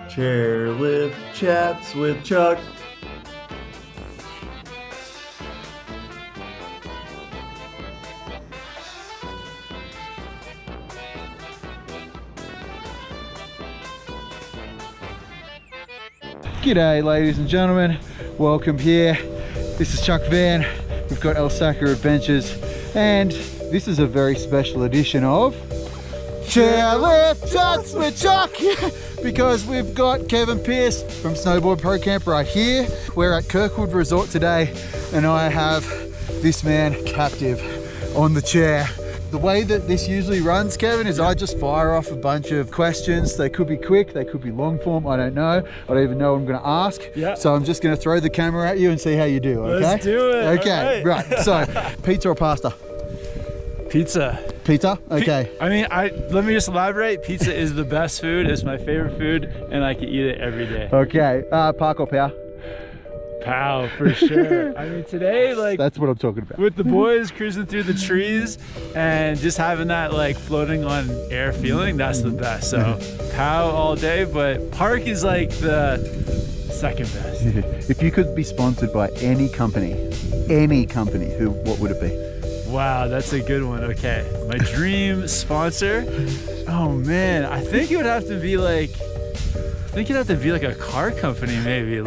Chairlift Chats with Chuck. G'day ladies and gentlemen, welcome here. This is Chuck Van. We've got Elsacker Adventures and this is a very special edition of Chairlift Chats with Chuck because we've got Kevin Pearce from Snowboard Pro Camp right here. We're at Kirkwood Resort today and I have this man captive on the chair. The way that this usually runs, Kevin, is I just fire off a bunch of questions. They could be quick, they could be long form, I don't know. I don't even know what I'm gonna ask. Yeah. So I'm just gonna throw the camera at you and see how you do, okay? Let's do it. Okay, right. So, pizza or pasta? Pizza. Pizza? Okay. Let me just elaborate. Pizza is the best food. It's my favorite food and I can eat it every day. Okay, park or pow? Pow, for sure. I mean, today, like, that's what I'm talking about. With the boys cruising through the trees and just having that like floating on air feeling, that's the best. So pow all day, but park is like the second best. If you could be sponsored by any company, what would it be? Wow, that's a good one. Okay, my dream sponsor. Oh man, I think it would have to be like, a car company, maybe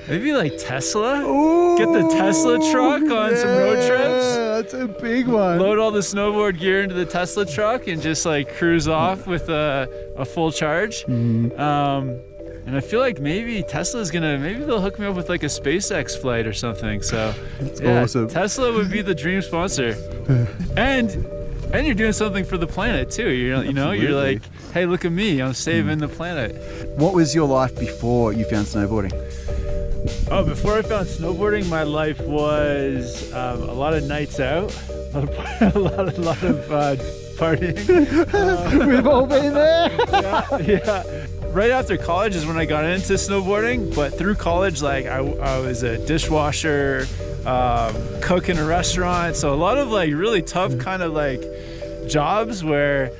maybe like Tesla. Ooh, get the Tesla truck on some road trips. That's a big one. Load all the snowboard gear into the Tesla truck and just like cruise off with a full charge. And I feel like maybe Tesla's maybe they'll hook me up with like a SpaceX flight or something. So that's awesome. Tesla would be the dream sponsor. And you're doing something for the planet too. You're like, hey, look at me, I'm saving the planet. What was your life before you found snowboarding? Oh, before I found snowboarding, my life was a lot of nights out, a lot of partying. We've all been there. Yeah. Right after college is when I got into snowboarding, but through college, like I was a dishwasher, cook in a restaurant, so a lot of like really tough kind of like jobs where,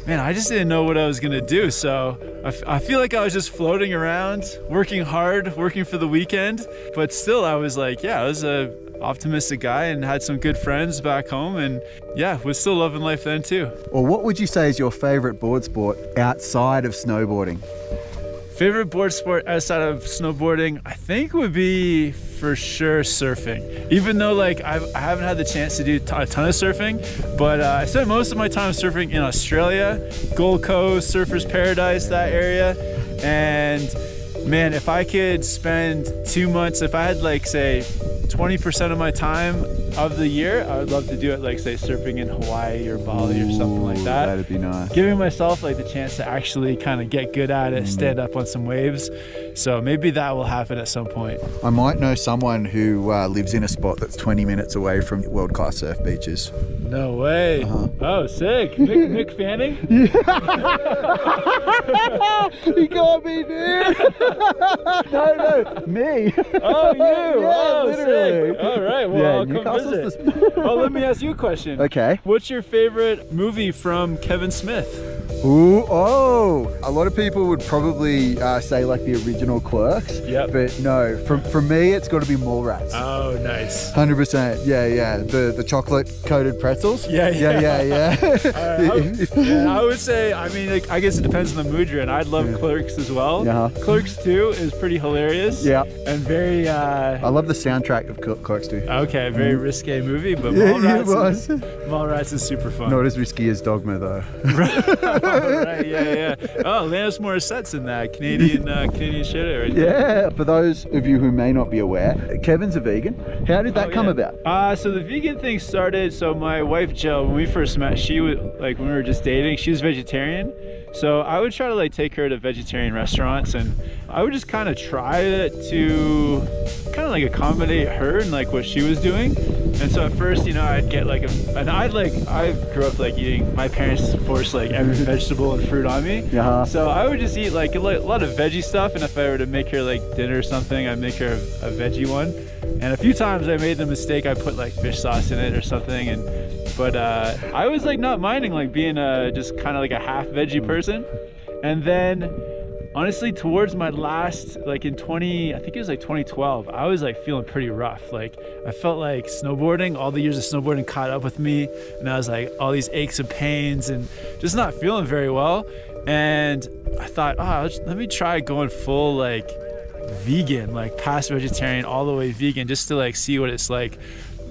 man, I just didn't know what I was gonna do. So I feel like I was just floating around, working hard, working for the weekend, but still I was like, yeah, I was a optimistic guy and had some good friends back home and yeah, was still loving life then too. Well, what would you say is your favorite board sport outside of snowboarding? Favorite board sport outside of snowboarding, I think would be for sure surfing. Even though like I haven't had the chance to do a ton of surfing, but I spent most of my time surfing in Australia, Gold Coast, Surfers Paradise, that area. And man, if I could spend 2 months, if I had like say 20% of my time of the year, I would love to do it like say surfing in Hawaii or Bali or something like that. That'd be nice. Giving myself like the chance to actually kind of get good at it, stand up on some waves. So maybe that will happen at some point. I might know someone who lives in a spot that's 20 minutes away from world-class surf beaches. No way. Oh, sick. Mick Fanning? He got me, dude. No, me. Oh, you. Yeah, oh, literally. Sick. All right, well, I'll come visit. Well, let me ask you a question. Okay. What's your favorite movie from Kevin Smith? Ooh, oh, a lot of people would probably say like the original Clerks. Yep. But no, from me, it's got to be Mallrats. Oh, nice. 100%. Yeah. The chocolate coated pretzels. Yeah. I would say, I mean, like, I guess it depends on the mood you're in. I'd love Clerks as well. Yeah. Clerks 2 is pretty hilarious. Yeah. And very. I love the soundtrack of Clerks 2. Okay, very risque movie, but Mallrats is super fun. Not as risky as Dogma though. Right, yeah. Oh, Alanis Morissette's in that Canadian shit right there. Yeah, for those of you who may not be aware, Kevin's a vegan. How did that come about? So the vegan thing started, so my wife Jill, when we first met, she was like, when we were just dating, she was vegetarian. So I would try to like take her to vegetarian restaurants and I would just kind of try to kind of like accommodate her and like what she was doing. And so at first, you know, I'd get like I grew up like eating, my parents forced like every vegetable and fruit on me. Yeah. So I would just eat like a lot of veggie stuff, and if I were to make her like dinner or something, I'd make her a veggie one. And a few times I made the mistake, I put like fish sauce in it or something, but I was like not minding like being just kind of like a half veggie person. And then honestly, towards my last, like in I think it was like 2012, I was like feeling pretty rough. Like I felt like snowboarding, all the years of snowboarding caught up with me, and I was like all these aches and pains and just not feeling very well. And I thought, oh, let me try going full like vegan, like past vegetarian, all the way vegan, just to like see what it's like.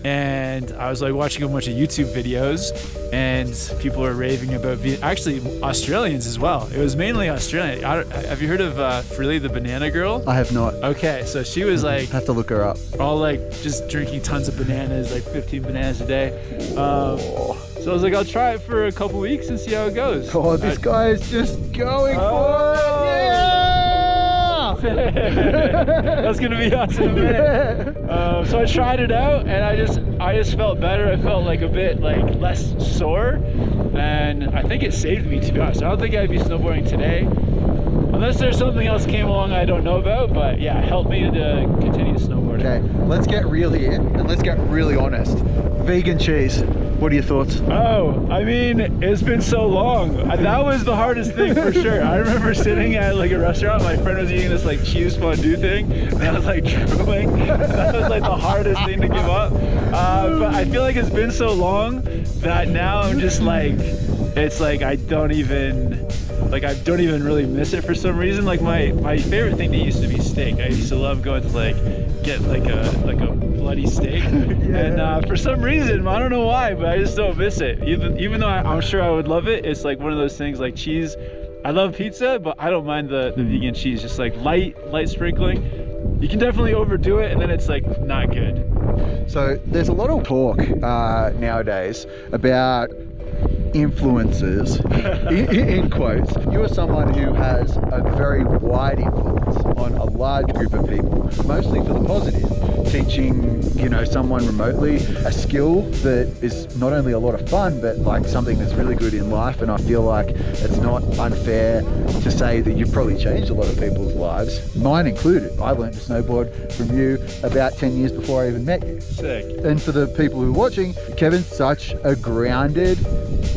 And I was like watching a bunch of YouTube videos, and people were raving about actually Australians as well. It was mainly Australian. Have you heard of Freely the Banana Girl? I have not. Okay, so she was like, have to look her up. All like just drinking tons of bananas, like 15 bananas a day. So I was like, I'll try it for a couple weeks and see how it goes. Oh, this guy is just going for it. Yeah! That's gonna be awesome in a minute. So I tried it out, and I just felt better. I felt like a bit like less sore, and I think it saved me, to be honest. I don't think I'd be snowboarding today unless there's something else came along I don't know about, but yeah, it helped me to continue snowboarding. Okay, let's get real here, and let's get really honest. Vegan cheese, what are your thoughts? Oh, I mean, it's been so long. That was the hardest thing for sure. I remember sitting at like a restaurant, my friend was eating this like cheese fondue thing, and I was like drooling. That was like the hardest thing to give up. But I feel like it's been so long that now I'm just like, it's like I don't even really miss it for some reason. Like my favorite thing used to be steak. I used to love going to like get like a bloody steak. Yeah. And for some reason, I don't know why, but I just don't miss it. Even though I'm sure I would love it, it's like one of those things like cheese. I love pizza, but I don't mind the vegan cheese. Just like light sprinkling. You can definitely overdo it, and then it's like not good. So there's a lot of talk nowadays about influencers, in quotes. You are someone who has a very wide influence on a large group of people, mostly for the positive, teaching, you know, someone remotely a skill that is not only a lot of fun, but like something that's really good in life. And I feel like it's not unfair to say that you've probably changed a lot of people's lives, mine included. I learned to snowboard from you about 10 years before I even met you. Sick. And for the people who are watching, Kevin's such a grounded,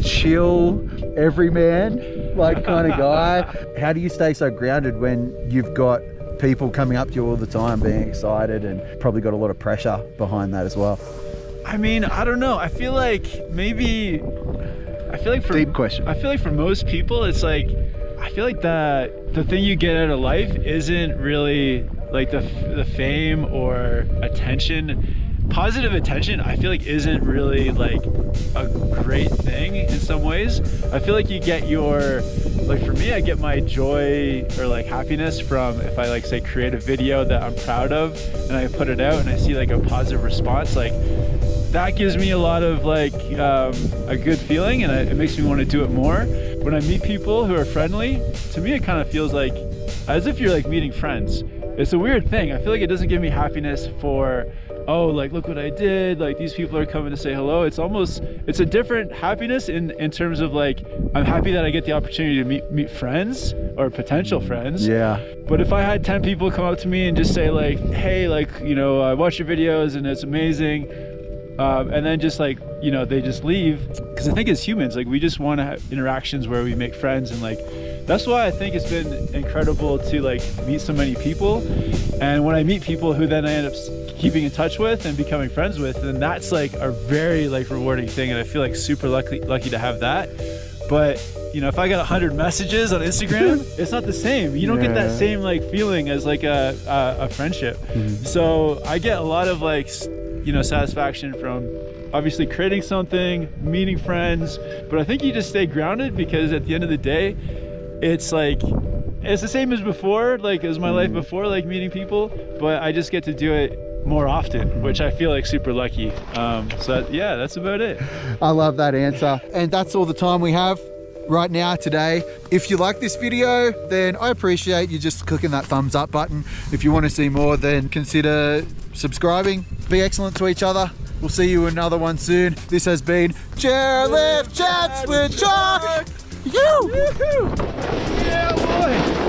chill, everyman like kind of guy. How do you stay so grounded when you've got people coming up to you all the time being excited, and probably got a lot of pressure behind that as well? I mean, I don't know. I feel like for deep question. I feel like for most people, it's like, I feel like the thing you get out of life isn't really like the fame or attention. Positive attention, I feel like, isn't really like a great thing in some ways. I feel like you get like for me, I get my joy or like happiness from if I like say create a video that I'm proud of and I put it out and I see like a positive response, like that gives me a lot of like a good feeling, and it makes me want to do it more. When I meet people who are friendly, to me it kind of feels like as if you're like meeting friends. It's a weird thing. I feel like it doesn't give me happiness for, oh, like look what I did, like these people are coming to say hello. It's a different happiness in terms of like, I'm happy that I get the opportunity to meet friends or potential friends. Yeah. But if I had 10 people come up to me and just say like, hey, like, you know, I watch your videos and it's amazing, and then just like, you know, they just leave, because I think as humans, like we just want to have interactions where we make friends, and like that's why I think it's been incredible to like meet so many people. And when I meet people who then I end up keeping in touch with and becoming friends with, then that's like a very like rewarding thing, and I feel like super lucky to have that. But you know, if I got 100 messages on Instagram, it's not the same. You don't get that same like feeling as like a friendship. So I get a lot of like, you know, satisfaction from obviously creating something, meeting friends, but I think you just stay grounded, because at the end of the day, it's like, it's the same as before, like as my life before, like meeting people, but I just get to do it more often, which I feel like super lucky. So yeah, that's about it. I love that answer. And that's all the time we have right now today. If you like this video, then I appreciate you just clicking that thumbs up button. If you want to see more, then consider subscribing. Be excellent to each other. We'll see you in another one soon. This has been Chairlift Chats with Chuck. Yeah, boy.